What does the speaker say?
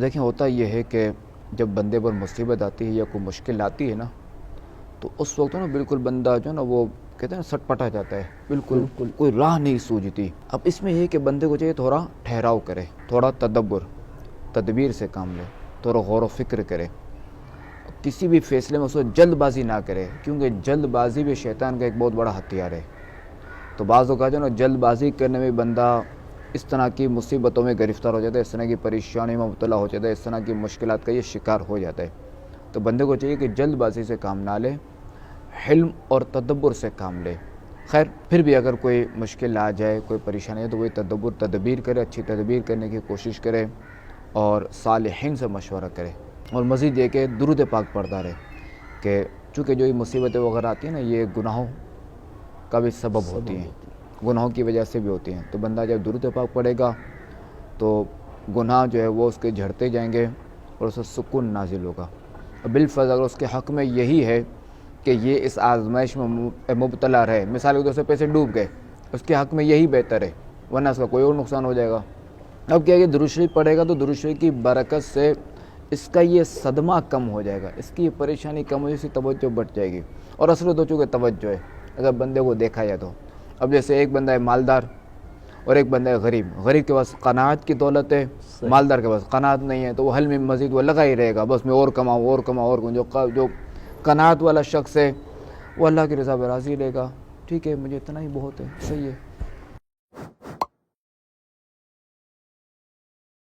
دیکھیں ہوتا یہ ہے کہ جب بندے پر مصیبت آتی ہے یا کوئی مشکل آتی ہے نا، تو اس وقت نا بالکل بندہ جو ہے نا وہ کہتے ہیں نا سٹ پٹا جاتا ہے، بالکل کوئی راہ نہیں سوجھتی۔ اب اس میں یہ کہ بندے کو چاہیے تھوڑا ٹھہراؤ کرے، تھوڑا تدبیر سے کام لے، تھوڑا غور و فکر کرے، کسی بھی فیصلے میں اس کو جلد بازی نہ کرے، کیونکہ جلد بازی بھی شیطان کا ایک بہت بڑا ہتھیار ہے۔ تو بعض اوقات جو نا جلد بازی کرنے میں بندہ اس طرح کی مصیبتوں میں گرفتار ہو جاتا ہے، اس طرح کی پریشانی میں مبتلا ہو جاتا ہے، اس طرح کی مشکلات کا یہ شکار ہو جاتا ہے۔ تو بندے کو چاہیے کہ جلد بازی سے کام نہ لے، حلم اور تدبر سے کام لے۔ خیر پھر بھی اگر کوئی مشکل آ جائے، کوئی پریشانی ہے، تو وہی تدبیر کرے، اچھی تدبیر کرنے کی کوشش کرے اور صالحین سے مشورہ کرے، اور مزید یہ کہ درود پاک پڑھتا رہے، کہ چونکہ جو یہ مصیبتیں وغیرہ آتی ہیں نا، یہ گناہوں کا بھی سبب ہوتی ہیں، گناہوں کی وجہ سے بھی ہوتی ہیں۔ تو بندہ جب درود پاک پڑھے گا تو گناہ جو ہے وہ اس کے جھڑتے جائیں گے اور اسے سکون نازل ہوگا۔ بالفرض اگر اس کے حق میں یہی ہے کہ یہ اس آزمائش میں مبتلا رہے، مثال کے طور سے پیسے ڈوب گئے، اس کے حق میں یہی بہتر ہے، ورنہ اس کا کوئی اور نقصان ہو جائے گا۔ اب کیا ہے کہ درود شریف پڑھے گا تو درود شریف کی برکت سے اس کا یہ صدمہ کم ہو جائے گا، اس کی یہ پریشانی کم ہو جائے، اس کی توجہ بڑھ جائے گی۔ اور اصل تو چونکہ توجہ ہے، اگر بندے کو دیکھا جائے تو اب جیسے ایک بندہ ہے مالدار اور ایک بندہ ہے غریب کے پاس قناعت کی دولت ہے، مالدار کے پاس قناعت نہیں ہے، تو وہ حل میں مزید وہ لگا ہی رہے گا، بس میں اور کماؤں۔ جو قناعت والا شخص ہے وہ اللہ کی رضا پہ راضی رہے گا، ٹھیک ہے مجھے اتنا ہی بہت ہے، صحیح ہے۔